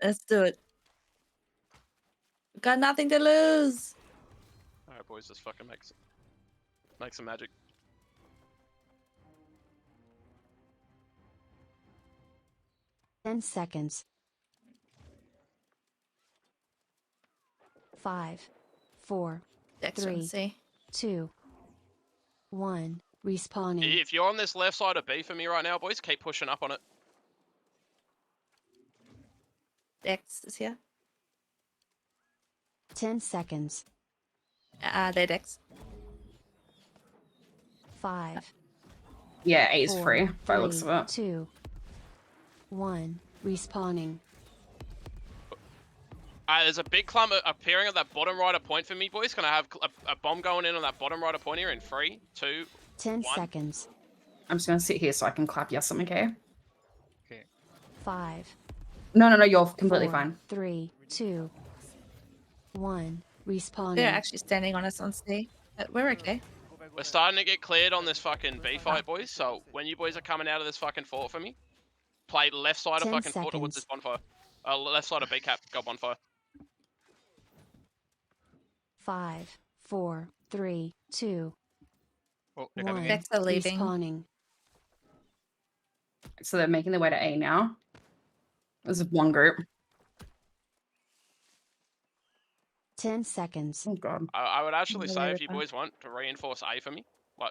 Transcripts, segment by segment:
Let's do it. Got nothing to lose. Alright, boys, just fucking make some magic. Ten seconds. 5, 4, Dexter, 3, see. 2, 1. Respawning. If you're on this left side of B for me right now, boys, keep pushing up on it. Dex is here. 10 seconds. There, Dex. 5, Yeah, A is 4, free by the 3, looks of it. 2, 1. Respawning. There's a big clump appearing at that bottom right of point for me, boys. Can I have a bomb going in on that bottom right of point here in 3, 2, 10 1. seconds. I'm just gonna sit here so I can clap yes on okay? 5, No, you're completely 4, fine. 3, 2, 1. Respawning. They're actually standing on us on C, but we're okay. We're starting to get cleared on this fucking B fight, boys. So when you boys are coming out of this fucking fort for me, play left side of 10 fucking fort towards seconds. this bonfire. Left side of B cap, go bonfire. 5, 4, 3, 2, Oh, they're coming 1. in. Dex are leaving. Respawning. So they're making their way to A now. There's one group. 10 seconds. Oh god. I would actually say if you Whatever. boys want to reinforce A for me,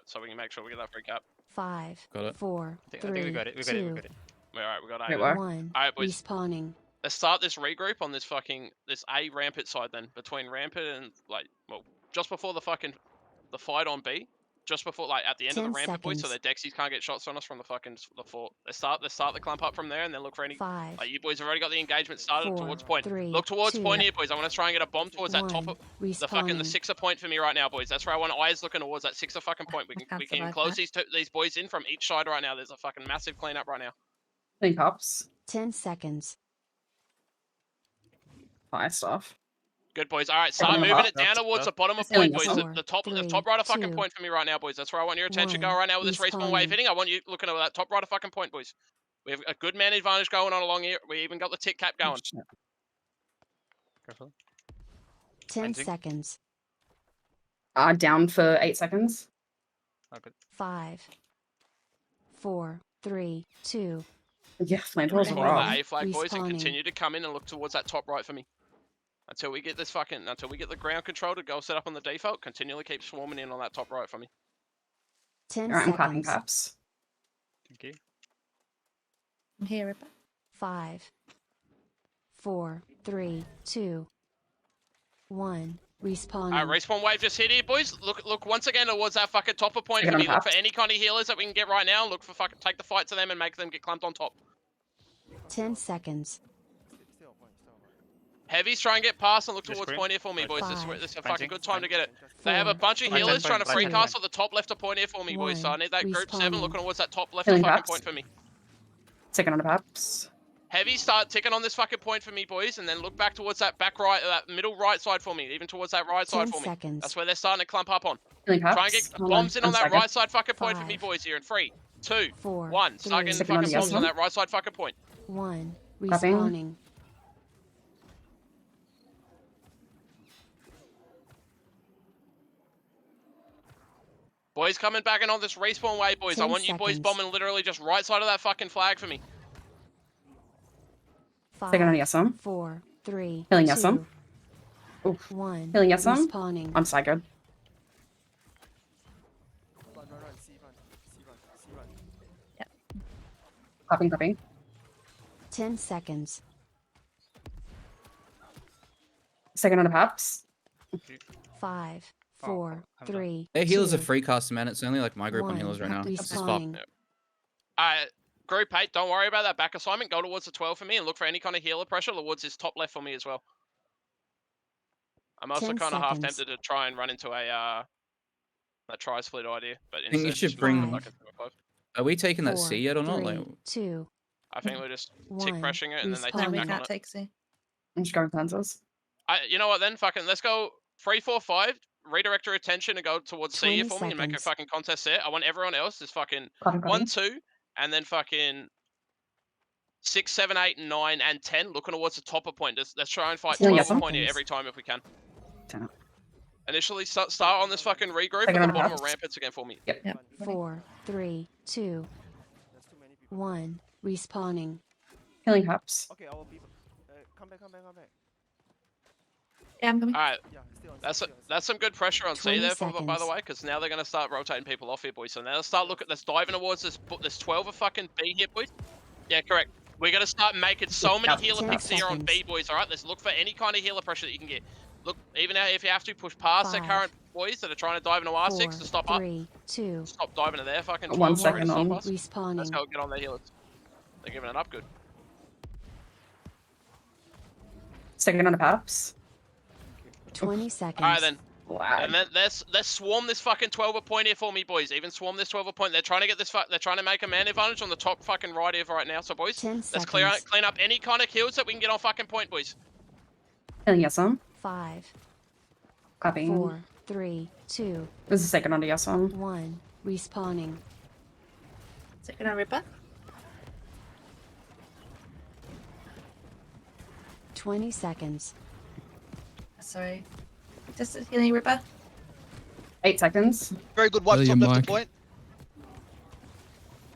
so we can make sure we get that free cap. 5, Got it. 4, I think 3, we got it. We got 2, it. We got it. Alright, we got A. Wait, then. what? 1. Alright, boys. Respawning. Let's start this regroup on this A rampart side then. Between rampart and just before the fight on B. Just before, at the end of the 10 rampart, boys, so seconds. their Dexies can't get shots on us from the fort. Let's start the clump up from there and then look for any. 5, You boys have already got the engagement started 4, towards point. 3, Look towards 2, point here, boys. I want to try and get a bomb towards that top 1. of the Respawning. sixer point for me right now, boys. That's where I want eyes looking towards that sixer fucking point. We can't can survive close that. these boys in from each side right now. There's a fucking massive cleanup right now. Think ups. 10 seconds. Fire stuff. Good, boys. All right, start Second moving half. it down towards the bottom of Feeling point, boys. yourself. The top 4, 3, right of fucking 2, point for me right now, boys. That's where I want your attention 1. go right now with this respawn wave Respawning. hitting. I want you looking at that top right of fucking point, boys. We have a good man advantage going on along here. We even got the tick cap going. Oh, shit. Careful. 10 Fencing. seconds. Down for 8 seconds. Oh, good. 5, 4, 3, 2, Yeah, flamethrowers Follow are that rough. A flag, boys, and Respawning. continue to come in and look towards that top right for me. Until we get the ground control to go set up on the default, continually keep swarming in on that top right for me. 10 Alright, I'm clapping seconds. caps. Thank you. I'm here, Ripper. 5, 4, 3, 2, 1. Respawning. Respawn wave just hit here, boys. Look once again towards that fucking top of point Second for me. on Look for top. any kind of healers that we can get right now. Look for take the fight to them and make them get clumped on top. 10 seconds. Heavies try and get past and look Just towards green. point here for me, boys. This Five. is a Fencing. fucking good time to get it. 4, They have a bunch of Fine, healers fine, trying to fine, free fine, cast at the top left of point here for me, boys. So I 1. need that group 7 Respawning. looking towards that top left Feeling of fucking caps. point for me. Second on the paps. Heavies start ticking on this fucking point for me, boys, and then look back towards that that middle right side for me, even towards that right 10 side for me. seconds. That's where they're starting to clump up on. Feeling caps. Try and get Hold bombs in on 1 that second. right side fucking point for me, 5, boys, here in 3, 2, 4, 1. Start 3, getting Second on fucking the bombs on yes that right side fucking point. 1. Clapping. Respawning. Boys coming back in on this respawn wave, boys. I 10 want you boys seconds. bombing literally just right side of that fucking flag for me. Second on 5, yes on. 4, 3, Healing yes 2, on. Oof. 1. Healing yes on. Respawning. I'm so good. Clapping. 10 seconds. Second on the paps. 5, Oh, 4, I'm done. 3, Their healers 2, are free cast, man. It's only like my group on 1. healers right now. It's just fuck. Respawning. Group 8, don't worry about that back assignment. Go towards the 12 for me and look for any kind of healer pressure towards this top left for me as well. I'm also 10 kind of half seconds. tempted to try and run into that tri-split idea, but think you instead should just bring- run like a 2-5. Are we taking that 4, C yet or not? 3, Like, 2, I think we're just tick 1. pressing it and then they No, take Respawning. we back on can't it. take C. I'm just going pencils. You know what then? Fucking let's go 3, 4, 5. Redirect your attention and go towards C here 20 for me and make a seconds. fucking contest there. I want everyone else is fucking Clapping. 1, 2, and then fucking 6, 7, 8, 9, and 10 looking towards the top of point. Let's try and fight Yeah, 12 yes, of point here seconds. every time if we can. 10. Initially, start on this fucking regroup Second at on the the bottom of pass. ramparts again for me. Yep. 4, 3, 2, 1. Respawning. Healing cups. Okay, our people. Come back. Yeah, I'm coming. All right, Yeah, stay on. that's some good pressure on C 20 there, by the seconds. way, because now they're gonna start rotating people off here, boys. So now let's diving towards this 12 of fucking B here, boys. Yeah, correct. We're gonna start making so many Yep. healer 10 picks here on B, seconds. boys. All right, let's look for any kind of healer pressure that you can get. Look, even if you have to push past their 5, current boys that are trying to dive into R6 4, to stop up. 3, 2, Stop diving to their fucking 1 12 second to stop on. us. Let's respawning. go get on their healers. They're giving it up good. Second on the paps. 20 seconds. All right then. Wow. And then let's swarm this fucking 12 point here for me, boys. Even swarm this 12 point. They're trying to get this. They're trying to make a man advantage on the top fucking right here right now. So boys, 10 let's seconds. clean up any kind of kills that we can get on fucking point, boys. Healing yes on. 5, Copying. 4, 3, 2, This is second on the yes on. 1. Respawning. Second on Ripper. 20 seconds. Sorry. Just healing Ripper. 8 seconds. Very good wipe top William left Mike. of point.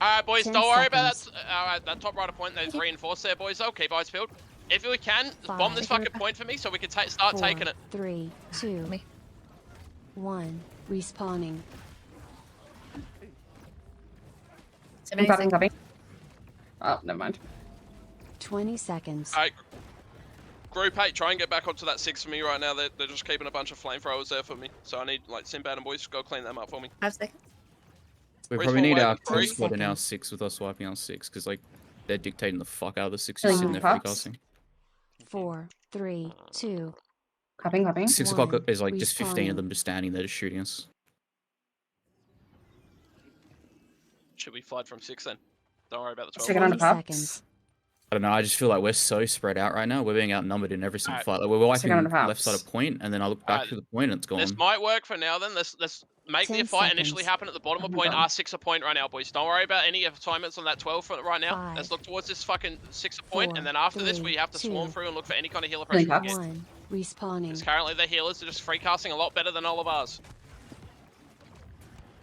All right, boys. 10 Don't worry about seconds. that. All right, that top right of point. There's reinforced there, boys. Though keep eyes peeled. If we can, bomb this 5, fucking point for me so we can start 4, taking it. 3, 2, Me. 1. Respawning. 70 Copying, seconds. copying. Oh, never mind. 20 seconds. All right. Group 8, try and get back onto that 6 for me right now. They're just keeping a bunch of flamethrowers there for me. So I need, like, Sinbad and boys, go clean them up for me. 5 seconds. We Respawn probably need wave our in 3 kill squad in our seconds. 6 with us wiping our 6, because, like, they're dictating the fuck out of the 6 Healing just sitting there free cups. casting. 4, 3, 2, Copying, copying. 6 o'clock 1. is, like, just 15 Respawning. of them just standing there just shooting us. Should we flood from 6 then? Don't worry about the 12. Second on the 20 paps. seconds. I don't know, I just feel like we're so spread out right now. We're being outnumbered in every single Alright. fight. Like, we're wiping Second on the left side paps. of point, and then I look back Alright. to the point and it's gone. This might work for now then. Let's make the 10 fight initially seconds. happen at the bottom of Oh my point, God. R6 a point right now, boys. Don't worry about any assignments on that 12 front right now. 5, Let's look towards this fucking 6 a point, 4, and then after this 3, we have to swarm 2, through and look for any kind of healer Healing pressure we can cups. get. 1. Respawning. Because currently the healers are just free casting a lot better than all of ours.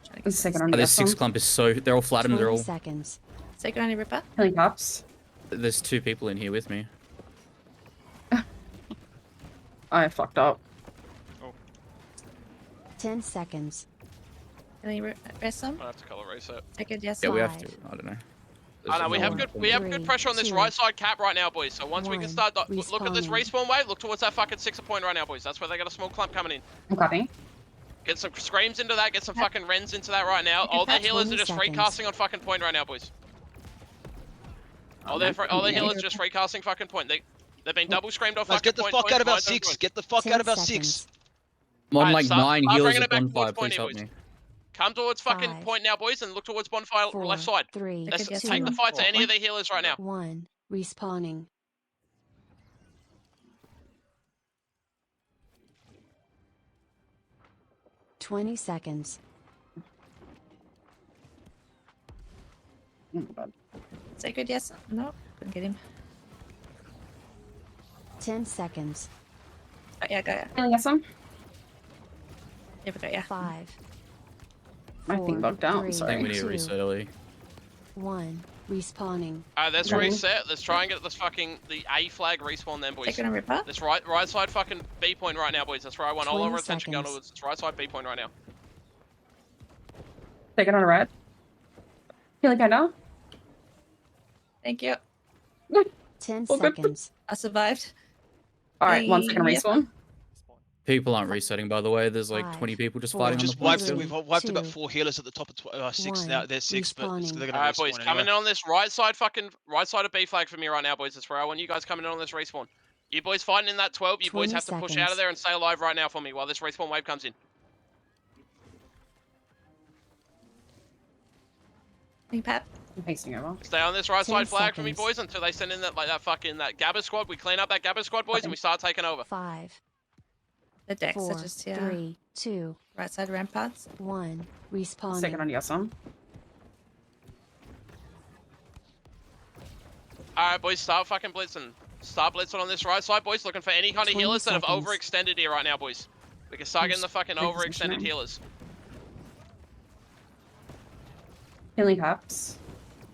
Trying to This is second on Oh, the this yes 6 on. clump is so... They're all flattened, 20 they're all... seconds. Second on Ripper. Healing cups. There's 2 people in here with me. I fucked up. 10 seconds. Healing Resom. I have to color reset. Second, yes. Yeah, we have to... 5, I don't know. I know we have four, good pressure on this 3, right side cap right now, boys. So once we can 1, start, look at this respawning. respawn wave. Look towards that fucking 6 a point right now, boys. That's where they got a small clump coming in. I'm copying. Get some screams into that. Get some fucking rens into that right now. All the Pat, healers are 20 just free seconds. casting on fucking point right now, boys. All the healers just free casting fucking point. They've been double screamed off Let's fucking get the point. fuck boys. out of our Mind them 6. join. Get the fuck 10 out of our seconds. 6. I'm on Alright, like start 9 bringing healers it at back bonfire, towards point please here, help boys. me. Come towards fucking 5, point now, boys, and look towards bonfire 4, left side. 3, Let's yes, take the 2, fight to any of the healers right now. 1. Respawning. $20 seconds. Oh my God. Sacred, yes. No, couldn't get him. 10 seconds. Oh, yeah, got ya. Healing yes on. Here we go, yeah. 5, My thing 4, bugged out. 3, I Sorry. think we need to 2, reset early. 1. Respawning. Alright, let's Okay. reset. Let's try and get this fucking the A flag respawn then, boys. Second on Ripper. This right side fucking B point right now, boys. That's where I want all 20 our attention going seconds. towards. This right side B point right now. Second on the red. Healing panda. Thank you. 10 Oh, good. seconds. I survived. Alright, 1 second Yeah. respawn. People aren't resetting, by the way. There's like 5, 20 people just 4, fighting on the Just point wiped. still. We've wiped about 2, 4 healers at the top of 6 1. now. They're 6, but Respawning. they're gonna Alright, boys, respawn coming anyway. in on this right side of B flag for me right now, boys. That's where I want you guys coming in on this respawn. You boys fighting in that 12. You boys 20 have to push out seconds. of there and stay alive right now for me while this respawn wave comes in. Hey, Pat. I'm pasting over. Stay on this right 10 side flag for me, seconds. boys, until they send in that that Gabba squad. We clean up that Gabba squad, boys, and we start taking over. 5, The decks 4, are just here. 3, 2, Right side ramparts. 1. Respawning. Second on yes on. Alright, boys, start fucking blitzing. Start blitzing on this right side, boys. Looking for any kind of 20 healers that have seconds. overextended here right now, boys. We can start getting the fucking overextended Repositioning. healers. Healing cups.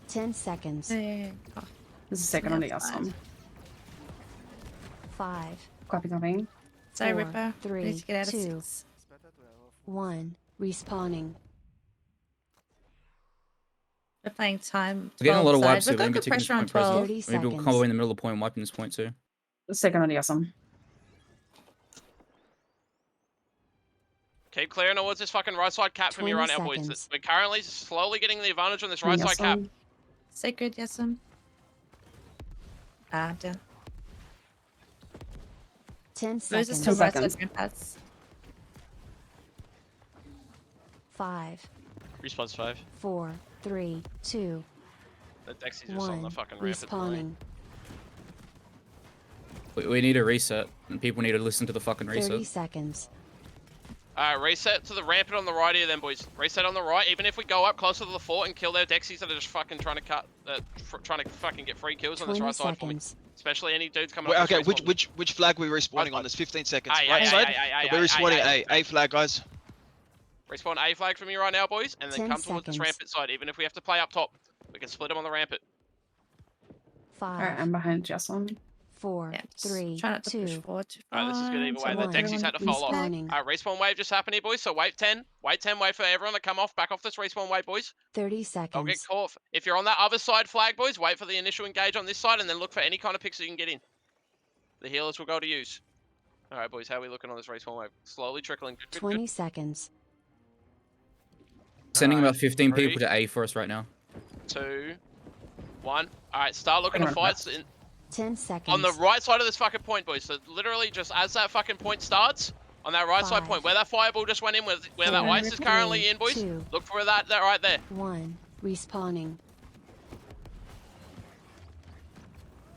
10 seconds. Oh, This is second on the That's awesome. 5, Copy. sorry, 4, Ripper. I 3, need to get out of 2, 6. It's better to have a 1. Respawning. We're playing time. We're getting a 12 lot of side. wipes, so We've we're got gonna be good taking this pressure on point present. 12. 30 Maybe we'll seconds. combo in the middle of the point and wiping this point too. Second on the awesome. Keep clearing towards this fucking right side cap from here 20 right now, boys. seconds. We're currently slowly getting the advantage on this right side cap. Sacred, yes, I'm down. 10 Loses seconds. to right seconds. side ramparts. 5, Respawn's 5. 4, 3, 2, The Dexy's just on the 1. fucking ramp. Respawning. We need a reset, and people need to listen to the fucking 30 reset. seconds. Alright, reset to the rampant on the right here then, boys. Reset on the right, even if we go up closer to the fort and kill their Dexies that are just fucking trying to trying to fucking get free kills on this 20 right side for me. seconds. Especially any dudes coming Wait, up. okay, this respawn. which flag are we respawning Right on? side. There's 15 seconds. Aye, Right aye, side? aye, aye, We're aye, respawning aye, A. A flag, guys. Respawn A flag from you right now, boys, and then 10 come towards this seconds. rampant side. Even if we have to play up top, we can split them on the rampant. 5, Alright, I'm behind Jesselyn. 4, Yeah, just 3, try not to push 2, forward too Alright, this is good either far, way. so The one. Dexies had to fall off. Respawning. Alright, respawn wave just happened here, boys, so wait 10. Wait 10, wait for everyone to come off, back off this respawn wave, boys. 30 Don't get seconds. caught. If you're on that other side flag, boys, wait for the initial engage on this side and then look for any kind of picks that you can get in. The healers will go to use. Alright, boys, how are we looking on this respawn wave? Slowly trickling. Good, good, 20 seconds. Sending Alright, about 15 three. people to A for us right now. 2, 1. Alright, start looking to Hang on, fights in, 10 seconds. on the right side of this fucking point, boys. So literally just as that fucking point starts, on that right side 5, point, where that fireball just went in, where that 4, ice is currently in, boys, 2, look for that right there. 1. Respawning.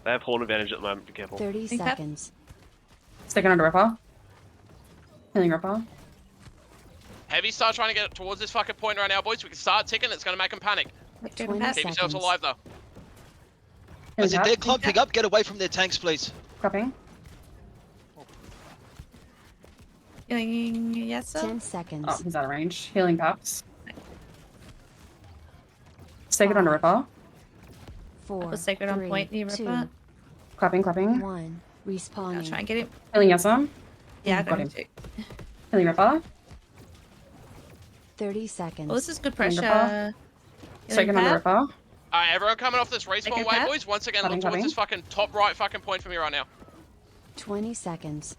They have horn advantage at the moment, be careful. 30 Think that- seconds. Second on the Ripper. Healing Ripper. Heavy start trying to get towards this fucking point right now, boys. We can start ticking, it's gonna make them panic. Like, good 20 pass. Keep yourselves seconds. alive though. Healing As if they're cup. clumping up, get away from their tanks, please. Cupping. Healing, yes, 10 seconds. Oh, he's out of range. Healing cups. Second on the Ripper. 4, was sacred on 3, point, you 2, Ripper. Clapping. 1. I'll try Respawning. and get him. Healing Yesem. Yeah, I Got got him him. too. Healing Ripper. 30 seconds. Oh, this is good Healing pressure. Ripper. Second on the Ripper. Ripper. Alright, everyone coming off this respawn Take your way, cap. boys. Once again, Cutting, look towards cutting. this fucking top right fucking point for me right now. 20 seconds.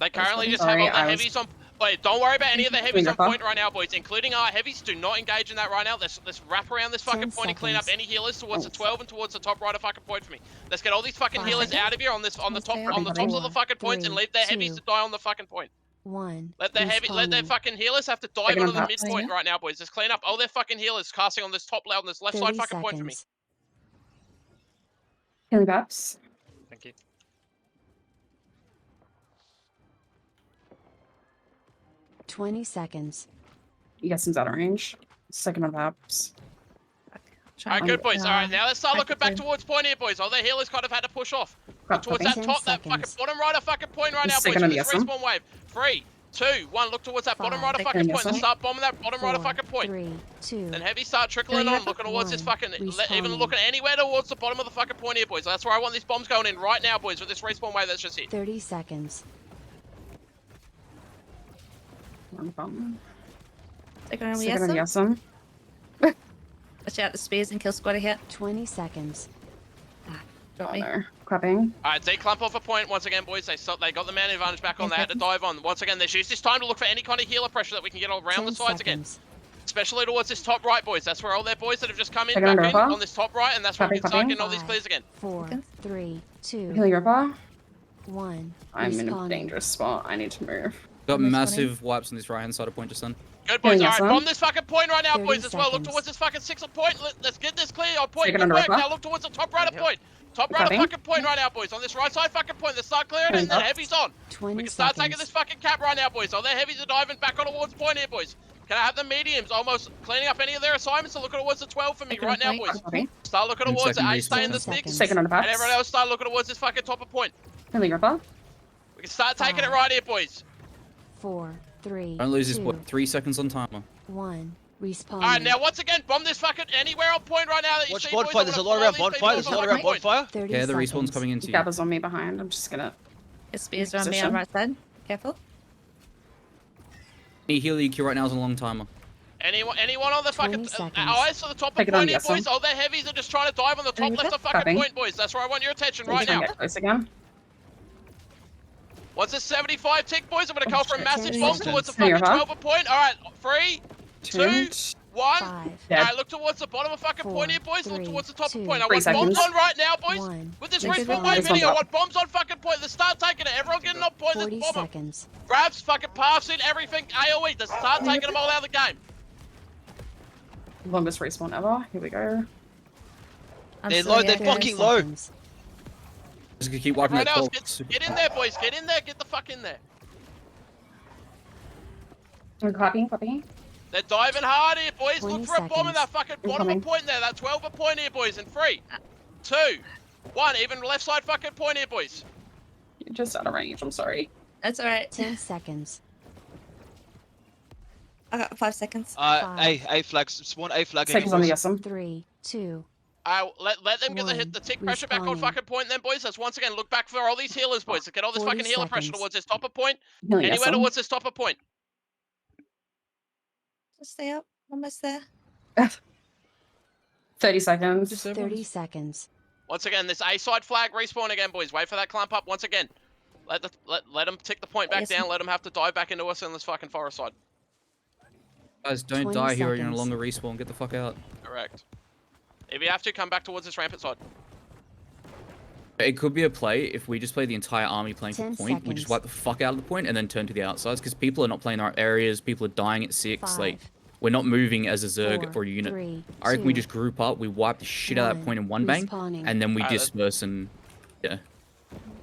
They currently funny. just Sorry, have all I the was- heavies on. Wait, don't worry about any of the heavies on Ripper. point right now, boys, including our heavies. Do not engage in that right now. Let's wrap around this 10 fucking point and clean up seconds. any healers towards the Oh. 12 and towards the top right of fucking point for me. Let's get all these fucking 5 healers seconds. out of here on the top Stay on the up. tops of the fucking points and 3, leave their heavies 2, to die on the fucking point. 1. Let their Respawning. fucking healers have to dive Second onto on the top. midpoint right now, boys. Let's clean up all their fucking healers casting on this top loud on this left 30 side fucking point for me. seconds. Healing cups. Thank you. 20 seconds. Yesem's out of range. Second on Paps. Try Alright, and good get, boys. Alright, now let's start back looking back in. towards point here, boys. All their healers kind of had to push off. Crap, Towards cupping. that 10 top, that fucking seconds. bottom right of fucking point right now, boys. Second From on this the SM. respawn wave. 3, 2, 1. Look towards that bottom right of 5, fucking Second point. Let's SM. start bombing that bottom right of 4, fucking point. 3, 2, Then heavy start trickling Yeah, on, looking towards this 1. fucking, even Respawning. looking anywhere towards the bottom of the fucking point here, boys. That's where I want these bombs going in right now, boys, with this respawn wave that's just hit. 30 seconds. Second on Second on Second on Yesem. Yesem. Watch out the spears and kill squad here. 20 seconds. Drop Oh, me. there. Clapping. Alright, they clump off a point once again, boys. They got the man advantage back on. They had to dive on. Once again, let's use this time to look for any kind of healer pressure that we can get all around 10 the sides again. seconds. Especially towards this top right, boys. That's where all their boys that have just come in Second back on in Ripper. on this top right, and that's where we can start getting all these 5, clears again. 4, Seconds. 3, 2, Healing Ripper. 1. I'm in a Respawning. dangerous spot. I need to move. Got Respawning. massive wipes on this right hand side of point just then. Good boys. Yeah, Alright, son. bomb this fucking point right now, 30 boys, as well. Look seconds. towards this fucking 6 point. Let's get this clear on point. Second Good on work. Ripper. Now look towards the top right of point. Top right of Cutting. fucking point right now, boys. On this right side fucking point. Let's start clearing it, and then Cutting up. heavy's on. 20 We can start seconds. taking this fucking cap right now, boys. All their heavies are diving back on towards point here, boys. Can I have the mediums almost cleaning up any of their assignments and looking towards the 12 for me Taking right now, point. boys? Copy. Start looking And towards it. second 8 stay in the respawn. sticks. Seconds. Second on the And bats. everyone else start looking towards this fucking top of point. Healing ripper. We can start taking it 5. right here, boys. 4, 3, Don't lose this 2, what 3 seconds on timer. 1. Respawning. Alright, now once again, bomb this fucking anywhere on point right now that you Watch see, boys. bonfire. There's a lot around bonfire. There's a lot around bonfire. 30 Yeah, the seconds. respawn's coming into you. Gabba's on me behind. I'm just gonna. His spears are on me Position. on right side. Careful. Any heal EQ right now is a long timer. Anyone on the 20 fucking seconds. eyes to the top Take of it on, point here, yes, son. boys. All their heavies are just trying to dive on the top Doing left that? of fucking Copy. point, boys. That's where I want your attention Right right now. Get close again. Once it's 75 tick, boys, I'm gonna go for a shit. massive 10 bomb seconds. towards the Here, fucking huh? 12 point. Alright, 3, 2, 1. 5, Dead. Alright, look towards the bottom of fucking 4, point here, boys. Look 3, towards the top 2, of point. I 3 want bombs seconds. on right now, boys. 1. With this Take respawn it wave on. video, I Respawn want bombs on fucking point. Let's start taking it. Everyone getting on point. Let's 40 bomb 'em. seconds. Grabs, fucking paths in, everything. AoE. Let's start taking them all out of the game. Longest respawn ever. Here we go. I'm They're still low, here. they're 30 fucking low. seconds. Just gonna keep wiping Right that else, 12. get in there, boys. Get in there. Get the fuck in there. We're copying, copying. They're diving hard here, boys. 20 Look for a bomb in that seconds. fucking bottom Incoming. of point there. That 12 point here, boys. In 3, 2, 1. Even left side fucking point here, boys. You're just out of range. I'm sorry. That's alright. 10 seconds. I got 5 seconds. A flag. Spawn A flag. Seconds on the SM. 3, 2, Let them get the hit, the tick pressure back on Respawning. fucking point then, boys. Let's once again look back for all these healers, boys. Let's get all this 40 fucking healer pressure seconds. towards this top of point. Healing Anywhere SM. towards this top of point. Just stay up. Almost there. 30 seconds. 30 seconds. Once again, this A side flag respawn again, boys. Wait for that clump up once again. Let them tick the point back Yes. down. Let them have to dive back into us on this fucking forest side. Guys, don't 20 die here or you're no seconds. longer respawn. Get the fuck out. Correct. If you have to, come back towards this rampant side. It could be a play if we just play the entire army playing for 10 point. We just seconds. wipe the fuck out of the point and then turn to the outsides because people are not playing our areas. People are dying at 6. 5, Like, we're not moving as a Zerg 4, or a unit. 3, I reckon we 2, just group up, we wipe the shit out of that point in one bang, Respawning. and then we Alright, let's- disperse and yeah.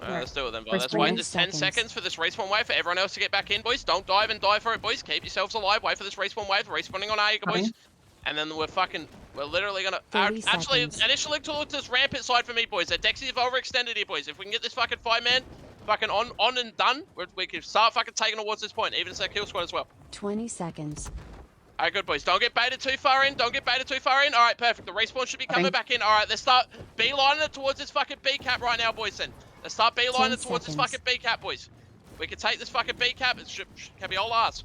Let's do it then, boys. Let's Respawn. wait 10 this 10 seconds. seconds for this respawn wave for everyone else to get back in, boys. Don't dive and die for it, boys. Keep yourselves alive. Wait for this respawn wave. Respawning on A, boys. Coming. And then we're literally gonna 30 actually seconds. initially to look to this rampant side for me, boys. The Dexys have overextended here, boys. If we can get this fucking 5-man fucking on and done, we can start fucking taking towards this point, even as their kill squad as well. 20 seconds. Alright, good boys. Don't get baited too far in. Don't get baited too far in. Alright, perfect. The respawn should be coming Okay. back in. Alright, let's start beelining it towards this fucking B cap right now, boys. Then let's start beelining 10 it towards this seconds. fucking B cap, boys. We can take this fucking B cap. It can be all ours.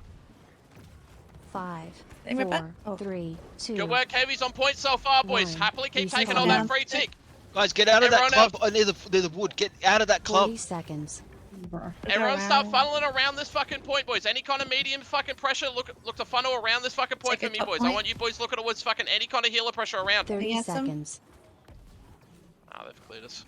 5, Think we're back? 4, Oh. 3, 2, Good work, Heavy's on point so far, boys. 1. Happily keep Respawn. taking all that Down. free tick. Guys, get out of that Everyone club near the wood. Get out of that club. 40 seconds. Everyone start around. funneling around this fucking point, boys. Any kind of medium fucking pressure, look to funnel around this fucking point Take for it me, top boys. I point. want you boys looking towards fucking any kind of healer pressure around. 30 Yes, seconds. Ah, they've cleared us.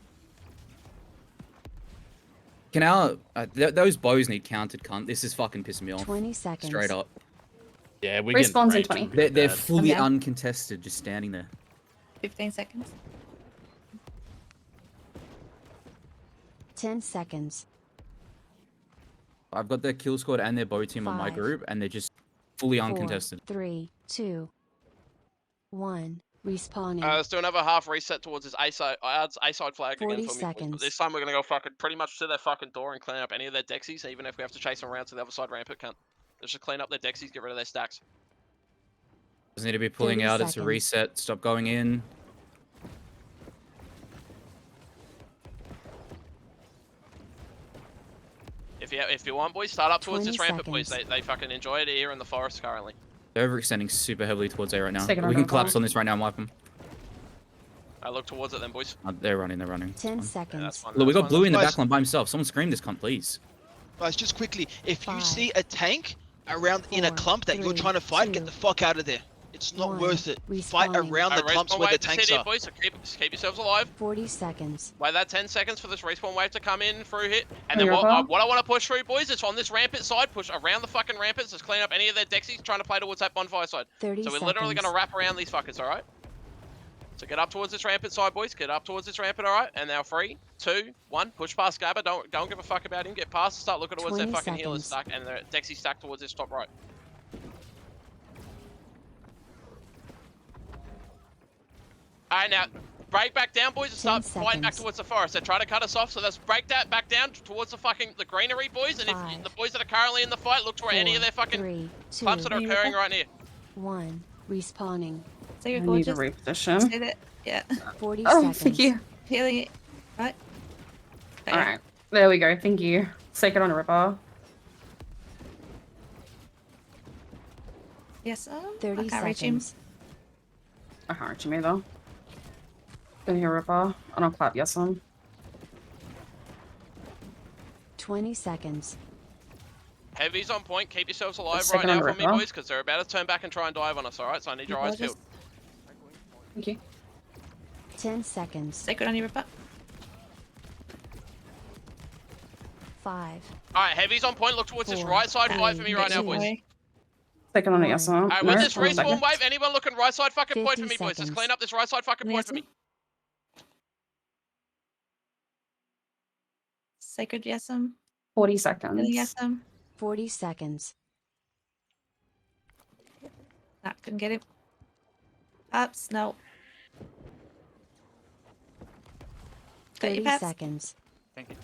Can our those bows need counted, cunt? This is fucking pissing me off. 20 seconds. Straight up. Yeah, we Respawns in 20. They're fully Okay. uncontested, just standing there. 15 seconds. 10 seconds. I've got their kill squad and their bow team on my 5, group, and they're just fully 4, uncontested. 3, 2, 1. Respawning. Let's do another half reset towards this A side flag again 40 for me. boys. seconds. This time we're gonna go fucking pretty much to their fucking door and clean up any of their Dexies, even if we have to chase them around to the other side rampant, cunt. Let's just clean up their Dexies, get rid of their stacks. Doesn't need to be pulling 30 out. It's a seconds. reset. Stop going in. If you want, boys, start up towards 20 this rampant, boys. seconds. They fucking enjoy it here in the forest currently. They're overextending super heavily towards A right now. Let's take it We on can the collapse ball. on this right now and wipe them. I look towards it then, boys. They're running. They're running. 10 It's fine. Yeah, that's seconds. fine. Look, we that's got fine, Blue in the Guys. backline by himself. Someone scream this cunt, please. Guys, just quickly, if you 5, see a tank around in a 4, clump that you're 3, trying to fight, 2, get the fuck out of there. It's not 1. worth it. Fight Respawning. around the Alright, clumps respawn where the wave to tanks sit here, are. boys. So keep yourselves alive. 40 seconds. Wait that 10 seconds for this respawn wave to come in through hit. And Hey, then what Robbo. I want to push through, boys, is on this rampant side, push around the fucking ramparts, just clean up any of their Dexies trying to play towards that bonfire side. 30 So we're seconds. literally going to wrap around these fuckers, alright? So get up towards this rampant side, boys. Get up towards this rampant, alright? And now 3, 2, 1. Push past Gabba. Don't give a fuck about him. Get past and start looking towards their 20 fucking healers seconds. stack and their Dexy stack towards this top right. Alright, now, break back down, boys, and 10 start fighting back seconds. towards the forest. They're trying to cut us off, so let's break that back down towards the greenery, boys. And if Five, the boys that are currently in the fight, look for any of their fucking 3, 2, clumps that are occurring right here. 1. Respawning. So I you're need to gorgeous. reposition. Say that. Yeah. 40 Oh, seconds. thank you. Healing it. Right. Got ya. Alright. There we go. Thank you. Sacred on a Ripper. Yes, 30 I can't reach him. seconds. I can't reach him either. Gonna hear Ripper. And I'll clap yes on. 20 seconds. Heavy's on point. Keep yourselves alive Let's right take it now on for me, Ripper. boys, because they're about to turn back and try and dive on us, alright? So I need your eyes Gorgeous. peeled. Thank you. 10 seconds. Sacred on your ripper. 5. Alright, Heavy's on point. Look towards this 4, right side fight for me right now, two, boys. Sacred on a yes on. Alright, No, with this hold on a respawn second. wave, anyone looking right side fucking point for 50 me, boys. Let's seconds. clean up this right side fucking point for me. Sacred yesum. 40 Healing seconds. yesum. 40 seconds. Nah, couldn't get him. Paps, no. Got 30 your paps. seconds. Thank you.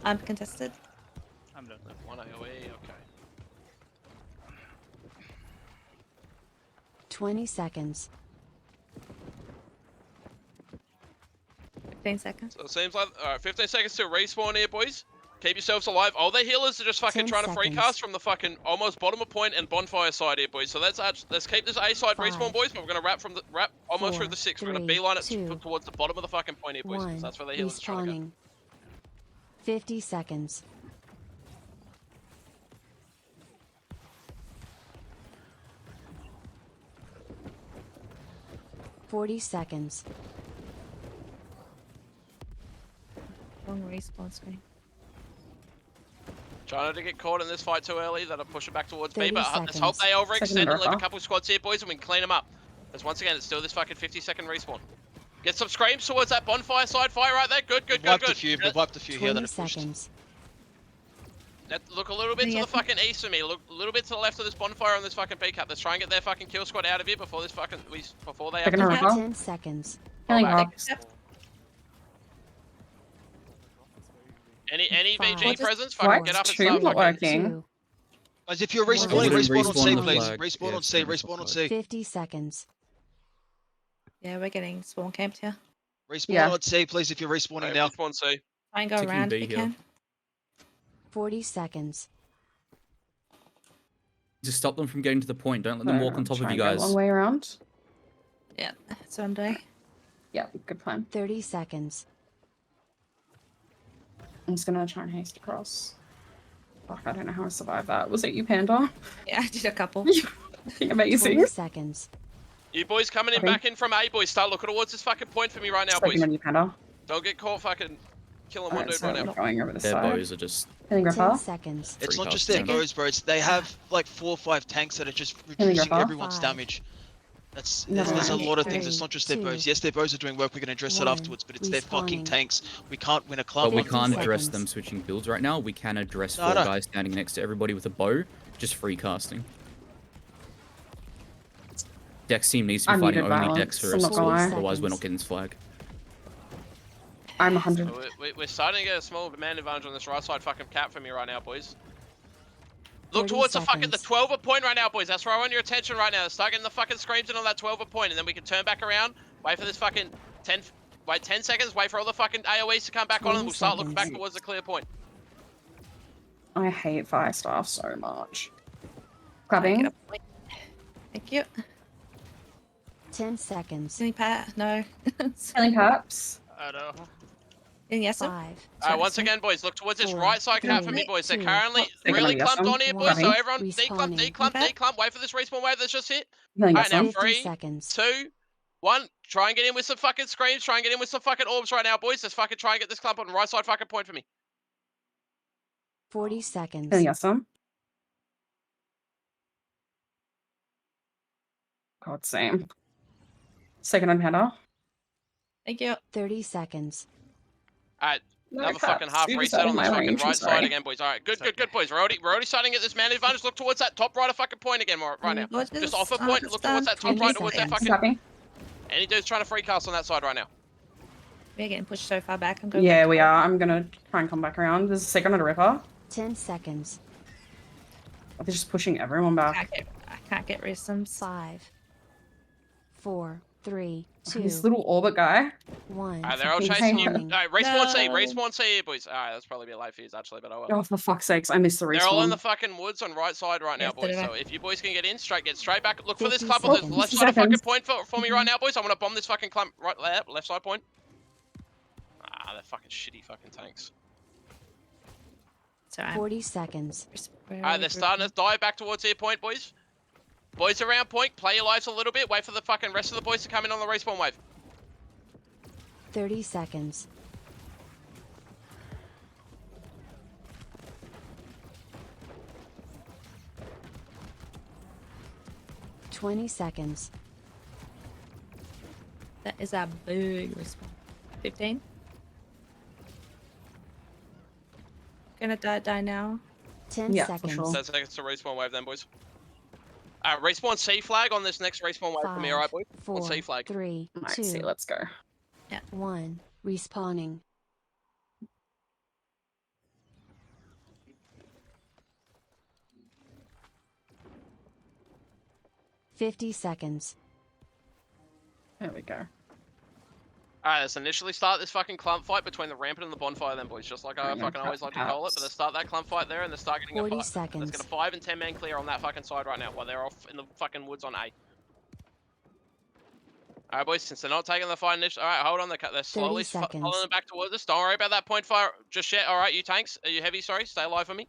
Uncontested. I'm done. One AoE, okay. 20 seconds. 15 seconds. So it seems like, alright, 15 seconds to respawn here, boys. Keep yourselves alive. All the healers are just fucking 10 trying to free seconds. cast from the fucking almost bottom of point and bonfire side here, boys. So let's keep this A side respawn, 5, boys, but we're gonna wrap almost through 4, the 6. We're gonna 3, beeline it 2, towards the bottom of the fucking point here, boys. 'cause 1. that's where the healers are trying to go. Respawning. 50 seconds. $40 seconds. Wrong respawn screen. Trying not to get caught in this fight too early. That'll push it back towards B, 30 but let's hope seconds. they overextend Second and leave a ripper. couple squads here, boys, and we can clean them up. Because once again, it's still this fucking 50-second respawn. Get some screams towards that bonfire side fire right there. Good, good, We've good, wiped good. a few. We've wiped a few here that 20 have pushed. seconds. Look a little bit to Yeah. the fucking east of me. Look a little bit to the left of this bonfire on this fucking B cap. Let's try and get their fucking kill squad out of here before this fucking before they have Second to. ripper. 10 seconds. Healing back. rocks. Yep. Any Five, VG presence? What? Fucking get up and Two start not fucking. working. 2. As if you're One. respawning, Wooden respawn on C, respawn on please. flag. Respawn Yeah, on C, it's respawn on flag. C. 50 seconds. Yeah, we're getting spawn camped here. Respawn Yeah. on C, please, if you're respawning Right, now. respawn C. Try and go Ticking around B if we here. can. 40 seconds. Just stop them from getting to the point. Don't let them walk on top of Try you and go a guys. long way around. Yeah, that's what I'm doing. Yeah, good plan. 30 seconds. I'm just gonna try and haste across. Fuck, I don't know how I survived that. Was it you, Panda? Yeah, I did a couple. Amazing. 20 seconds. You boys coming in Okay. back in from A, boys. Start looking towards this fucking point for me right now, Stepping boys. on you, Panda. Don't get caught fucking killing one Alright, dude so right we're now. going over the Their side. bows are just Healing 10 ripper. seconds. It's Free not just cast their damage. bows, bro. It's they have like 4 or 5 tanks that are just Healing reducing ripper. everyone's 5, damage. There's a Never lot of things. 3, It's not just their 2, bows. Yes, their bows are doing work. We're gonna address that 1. afterwards, but it's their fucking Respawning. tanks. We can't win a club. But we 50 can't seconds. address them switching builds right now. We can address No, 4 no. guys standing next to everybody with a bow, just free casting. Dex team needs to be I fighting needed only balance, Dex for I'm us, not gonna lie. otherwise we're not Seconds. getting this flag. I'm 100. So we're starting to get a small man advantage on this right side fucking cap for me right now, boys. Look 30 towards the fucking the seconds. 12er point right now, boys. That's where I want your attention right now. Start getting the fucking screams in on that 12er point, and then we can turn back around, wait for this fucking 10 seconds, wait for all the fucking AoEs to come back on, and 20 we'll start looking back seconds. towards the clear point. I hate fire staff so much. Try and Clapping. get a point. Thank you. 10 seconds. Healing pat, no. Healing perhaps. I know. Healing yesum. 5. Once again, boys, look towards this 4, right side cap for 3, me, boys. They're 2, currently Take really another clumped yesum. on here, boys. So Clapping. everyone declump, Respawning. declump, Okay. declump. Wait for this respawn wave that's just hit. Healing Alright, now yesum. 50 3, seconds. 2, 1. Try and get in with some fucking screams. Try and get in with some fucking orbs right now, boys. Let's fucking try and get this clump on the right side fucking point for me. 40 seconds. Healing yesum. God, same. Second on Panda. Thank you. 30 seconds. Alright, No another caps. fucking half You reset decided on this my fucking range, I'm right side sorry. again, boys. Alright, good, boys. We're already starting to get this man advantage. Look towards that top right of fucking point again right now. Gorgeous. Just off a point, look towards that top seconds. right towards that 20 fucking... Clapping. Any dudes trying to free cast on that side right now? We're getting pushed so far back. I'm going Yeah, back we to are. I'm gonna try and come back around. There's a second on a ripper. 10 seconds. They're just pushing everyone back. I can't get resumes. 5, 4, 3, This 2, little orbit guy. 1. Alright, they're all fucking chasing you. respawning. Alright, respawn C, No. respawn C here, boys. Alright, that's probably a bit late for you actually, but oh well. Oh, for fuck's sakes, I missed the respawn. They're all in the fucking woods on right side right now, Yes, boys. they're So if you boys can get straight back. Look for this 50 clump on the seconds. left 50 side of fucking seconds. point for me right now, boys. I want to bomb this fucking clump right left side point. Ah, they're fucking shitty fucking tanks. It's alright. 40 seconds. Alright, they're starting to dive back towards here point, boys. Boys around point, play your lives a little bit. Wait for the fucking rest of the boys to come in on the respawn wave. 30 seconds. $20 seconds. That is a big respawn. 15. Gonna die now. 10 Yeah, for seconds. sure. 10 seconds to respawn wave then, boys. Respawn C flag on this next respawn wave for me, alright, boys? 4, C flag. 3, Alright, 2, see, let's go. 1. Respawning. $50 seconds. There we go. Alright, let's initially start this fucking clump fight between the rampant and the bonfire then, boys. Just like I Alright, fucking always like to call it. But let's start that clump fight there and let's start getting 40 Let's seconds. get a 5 and 10 man clear on that fucking side right now while they're off in the fucking woods on A. Alright, boys, since they're not taking the fight initially. Alright, hold on. They're slowly 30 seconds. following them back towards us. Don't worry about that point fire just yet. Alright, you tanks. Are you heavy? Sorry, stay alive for me.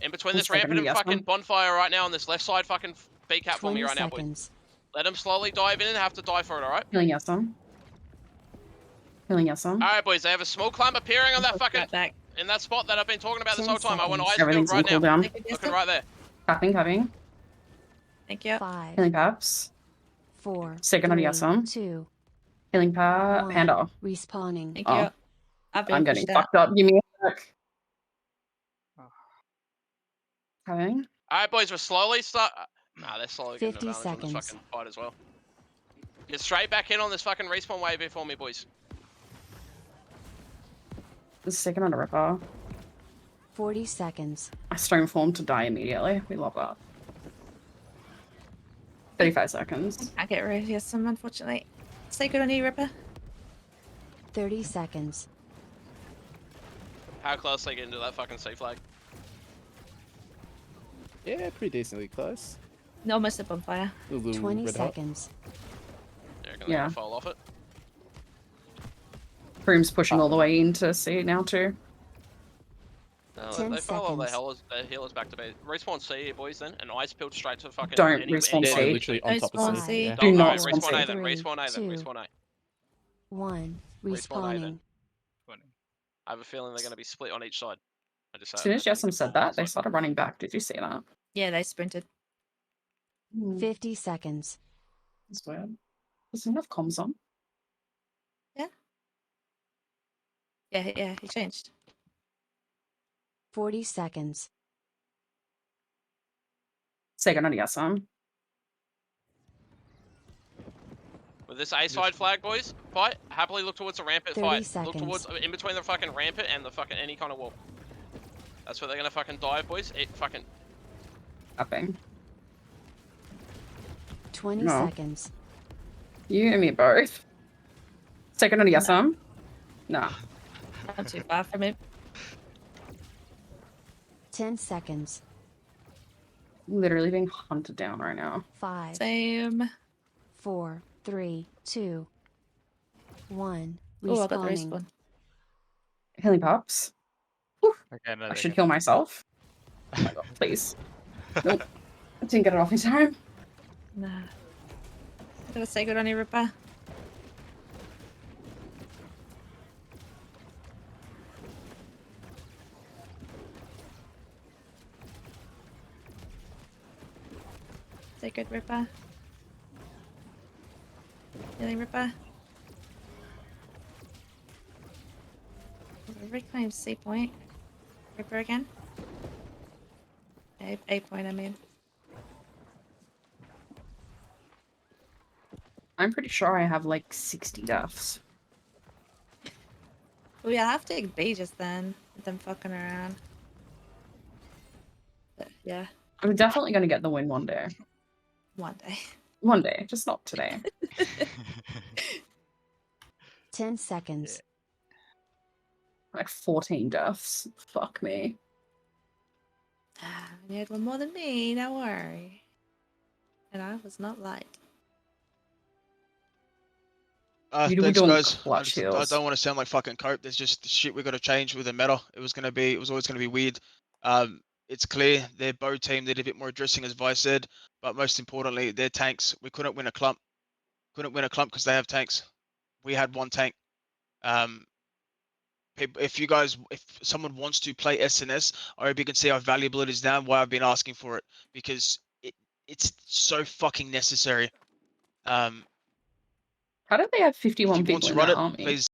In between this Just taking rampant and a yes, fucking man. bonfire right now on this left side fucking B cap for me 20 right now, boys. seconds. Let them slowly dive in and have to die for it, alright? Healing yes some. Healing yes some. Alright, boys, they have a small clump appearing on that fucking Back. in that spot that I've been talking about this 10 whole time. I want seconds. eyes peeled Everything's on right now. cooldown. Take a Looking distance. right there. Tapping. Thank you. 5, Healing paps. 4, Second on 3, yes some. 2, Healing pa 1. panda. Respawning. Thank Oh. you. I've been I'm getting pushed out. fucked up. Give me a sec. Oh. Coming. Alright, boys, we're slowly Nah, they're slowly getting 50 advantage on this seconds. fucking fight as well. Get straight back in on this fucking respawn wave here for me, boys. The second on a ripper. 40 seconds. I stone form to die immediately. We love that. 35 seconds. I get rid of some, unfortunately. Stay good on you, Ripper. 30 seconds. How close they get into that fucking C flag? Yeah, pretty decently close. Almost a bonfire. A little 20 red hot. seconds. Yeah, Yeah. gonna fall off it. Broom's pushing all the way into C now too. No, 10 they follow seconds. their healers back to base. Respawn C here, boys, then, and ice peeled straight to fucking. Don't respawn They're C. literally on Don't top spawn of C. C. Yeah. Do Don't not worry, spawn respawn A C. then, 3, respawn A then, 2, respawn A. 1. Respawn A then. Respawning. I have a feeling they're gonna be split on each side. As soon as Jessamine said that, they started running back. Did you see that? Yeah, they sprinted. 50 seconds. That's weird. Does he have comms on? Yeah, he changed. 40 seconds. Second on Yasam. With this A side flag, boys, fight. Happily look towards the rampant 30 fight. seconds. Look towards in between the fucking rampant and the fucking any kind of wall. That's where they're gonna fucking dive, boys. It fucking. Upping. 20 No. seconds. You and me both. Second on Yasam. Nah. Not too far from him. 10 seconds. Literally being hunted down right now. 5, Same. 4, 3, 2, 1. Oh, I got the Respawning. respawn. Healing pups. Okay, no, I they should can- heal myself. Oh my god, please. Nope. I didn't get it off in time. Nah. I gotta say good on you, Ripper. Say good, Ripper. Healing, Ripper. Reclaim C point. Ripper again. A point, I mean. I'm pretty sure I have like 60 deaths. We have to take B just then. With them fucking around. But yeah, I'm definitely gonna get the win one day. one day. One day, just not today. 10 seconds. Like 14 deaths. Fuck me. Ah, you had one more than me, don't worry. And I was not light. You were Thanks, doing guys. clutch I heals. don't want to sound like fucking cope. There's just shit we got to change with the meta. It was always gonna be weird. It's clear their bow team did a bit more addressing, as Vi said, but most importantly, their tanks. We couldn't win a clump. Couldn't win a clump because they have tanks. We had one tank. If someone wants to play SNS, I hope you can see how valuable it is now and why I've been asking for it, because it's so fucking necessary. How did they have If 51 you want people to in run their it, army? please